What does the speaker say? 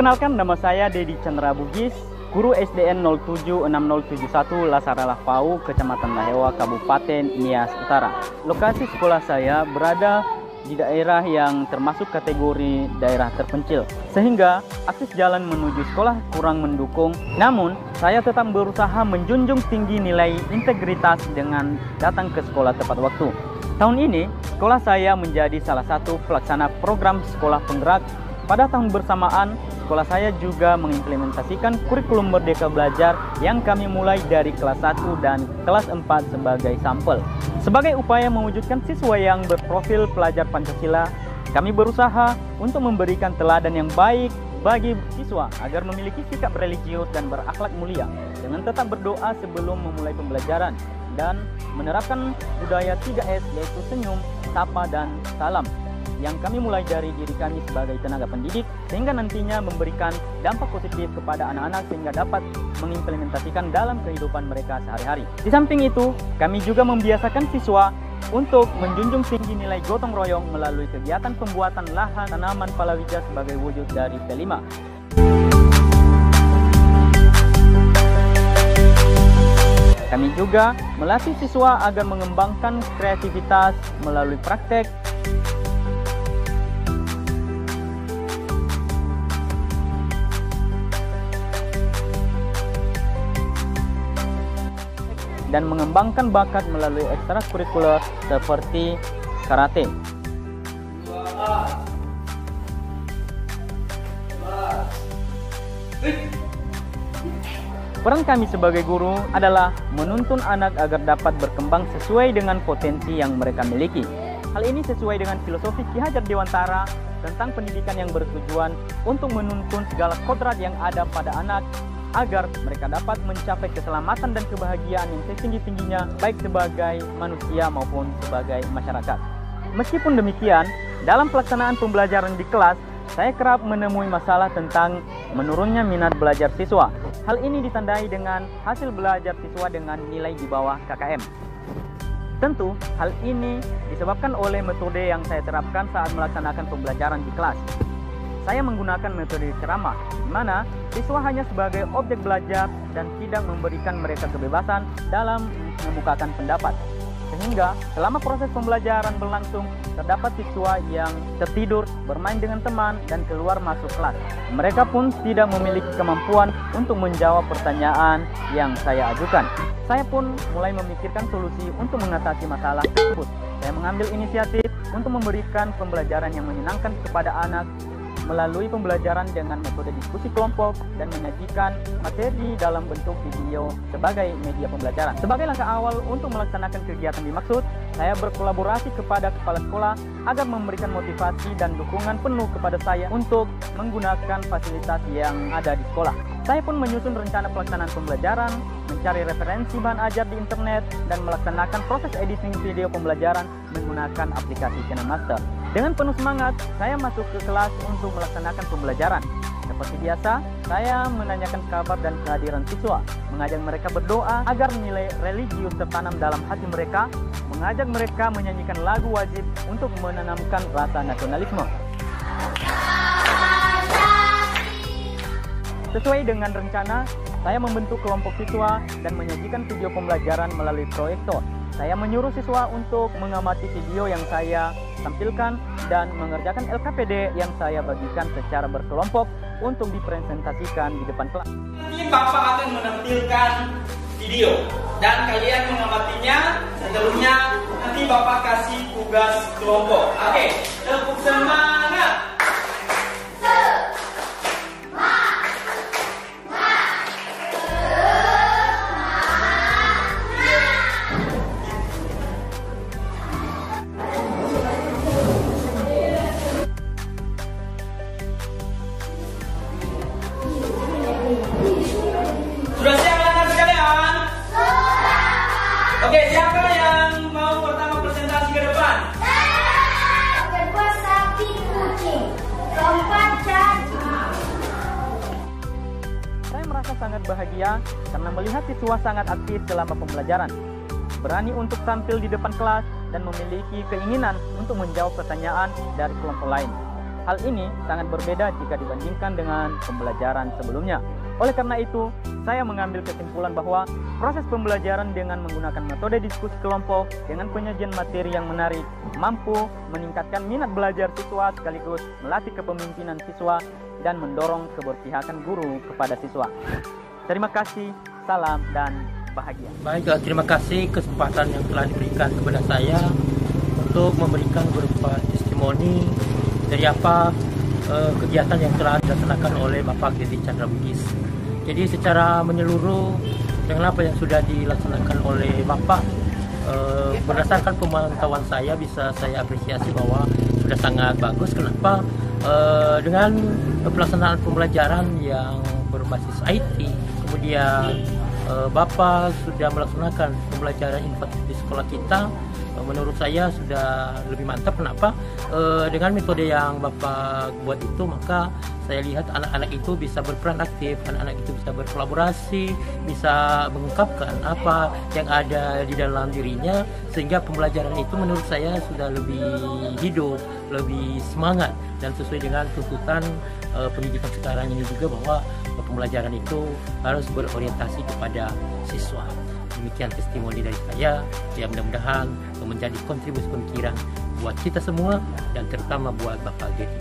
Perkenalkan, nama saya Dedi Chandra Bugis, guru SDN 076071 Lasaralah Pau, Kecamatan Lahewa, Kabupaten Nias Utara. Lokasi sekolah saya berada di daerah yang termasuk kategori daerah terpencil, sehingga akses jalan menuju sekolah kurang mendukung. Namun, saya tetap berusaha menjunjung tinggi nilai integritas dengan datang ke sekolah tepat waktu. Tahun ini, sekolah saya menjadi salah satu pelaksana program sekolah penggerak. Pada tahun bersamaan, sekolah saya juga mengimplementasikan kurikulum Merdeka Belajar yang kami mulai dari kelas 1 dan kelas 4 sebagai sampel. Sebagai upaya mewujudkan siswa yang berprofil pelajar Pancasila, kami berusaha untuk memberikan teladan yang baik bagi siswa agar memiliki sikap religius dan berakhlak mulia, dengan tetap berdoa sebelum memulai pembelajaran dan menerapkan budaya 3S, yaitu senyum, sapa, dan salam, yang kami mulai dari diri kami sebagai tenaga pendidik, sehingga nantinya memberikan dampak positif kepada anak-anak sehingga dapat mengimplementasikan dalam kehidupan mereka sehari-hari. Di samping itu, kami juga membiasakan siswa untuk menjunjung tinggi nilai gotong royong melalui kegiatan pembuatan lahan tanaman palawija sebagai wujud dari P5. Kami juga melatih siswa agar mengembangkan kreativitas melalui praktek, dan mengembangkan bakat melalui ekstrakurikuler seperti karate. Peran kami sebagai guru adalah menuntun anak agar dapat berkembang sesuai dengan potensi yang mereka miliki. Hal ini sesuai dengan filosofi Ki Hajar Dewantara tentang pendidikan yang bertujuan untuk menuntun segala kodrat yang ada pada anak agar mereka dapat mencapai keselamatan dan kebahagiaan yang setinggi-tingginya, baik sebagai manusia maupun sebagai masyarakat. Meskipun demikian, dalam pelaksanaan pembelajaran di kelas, saya kerap menemui masalah tentang menurunnya minat belajar siswa. Hal ini ditandai dengan hasil belajar siswa dengan nilai di bawah KKM. Tentu, hal ini disebabkan oleh metode yang saya terapkan saat melaksanakan pembelajaran di kelas. Saya menggunakan metode ceramah, di mana siswa hanya sebagai objek belajar dan tidak memberikan mereka kebebasan dalam mengemukakan pendapat. Sehingga selama proses pembelajaran berlangsung, terdapat siswa yang tertidur, bermain dengan teman, dan keluar masuk kelas. Mereka pun tidak memiliki kemampuan untuk menjawab pertanyaan yang saya ajukan. Saya pun mulai memikirkan solusi untuk mengatasi masalah tersebut. Saya mengambil inisiatif untuk memberikan pembelajaran yang menyenangkan kepada anak melalui pembelajaran dengan metode diskusi kelompok dan menyajikan materi dalam bentuk video sebagai media pembelajaran. Sebagai langkah awal untuk melaksanakan kegiatan dimaksud, saya berkolaborasi kepada kepala sekolah agar memberikan motivasi dan dukungan penuh kepada saya untuk menggunakan fasilitas yang ada di sekolah. Saya pun menyusun rencana pelaksanaan pembelajaran, mencari referensi bahan ajar di internet, dan melaksanakan proses editing video pembelajaran menggunakan aplikasi KineMaster. Dengan penuh semangat, saya masuk ke kelas untuk melaksanakan pembelajaran. Seperti biasa, saya menanyakan kabar dan kehadiran siswa, mengajak mereka berdoa agar nilai religius tertanam dalam hati mereka, mengajak mereka menyanyikan lagu wajib untuk menanamkan rasa nasionalisme. Sesuai dengan rencana, saya membentuk kelompok siswa dan menyajikan video pembelajaran melalui proyektor. Saya menyuruh siswa untuk mengamati video yang saya tampilkan dan mengerjakan LKPD yang saya bagikan secara berkelompok untuk dipresentasikan di depan kelas. Nanti Bapak akan menampilkan video dan kalian mengamatinya. Setelahnya nanti Bapak kasih tugas kelompok. Oke, tepuk semangat. Sudah siap anak sekalian? Oke, siapa yang mau pertama presentasi ke depan? Kedua sapi kucing, keempat cacing. Saya merasa sangat bahagia karena melihat siswa sangat aktif selama pembelajaran, berani untuk tampil di depan kelas dan memiliki keinginan untuk menjawab pertanyaan dari kelompok lain. Hal ini sangat berbeda jika dibandingkan dengan pembelajaran sebelumnya. Oleh karena itu, saya mengambil kesimpulan bahwa proses pembelajaran dengan menggunakan metode diskusi kelompok dengan penyajian materi yang menarik mampu meningkatkan minat belajar siswa sekaligus melatih kepemimpinan siswa dan mendorong keberpihakan guru kepada siswa. Terima kasih, salam dan bahagia. Baik, terima kasih kesempatan yang telah diberikan kepada saya untuk memberikan beberapa testimoni dari apa kegiatan yang telah dilaksanakan oleh Bapak Gedi Chandra Bugis. Jadi secara menyeluruh dengan apa yang sudah dilaksanakan oleh Bapak, berdasarkan pemantauan saya bisa saya apresiasi bahwa sudah sangat bagus. Kenapa? Dengan pelaksanaan pembelajaran yang berbasis IT, kemudian Bapak sudah melaksanakan pembelajaran inovatif di sekolah kita. Menurut saya sudah lebih mantap. Kenapa? Dengan metode yang Bapak buat itu, maka saya lihat anak-anak itu bisa berperan aktif, anak-anak itu bisa berkolaborasi, bisa mengungkapkan apa yang ada di dalam dirinya, sehingga pembelajaran itu menurut saya sudah lebih hidup, lebih semangat, dan sesuai dengan tuntutan pendidikan sekarang ini juga, bahwa pembelajaran itu harus berorientasi kepada siswa. Demikian testimoni dari saya, ya mudah-mudahan menjadi kontribusi pemikiran buat kita semua dan terutama buat Bapak Gedi.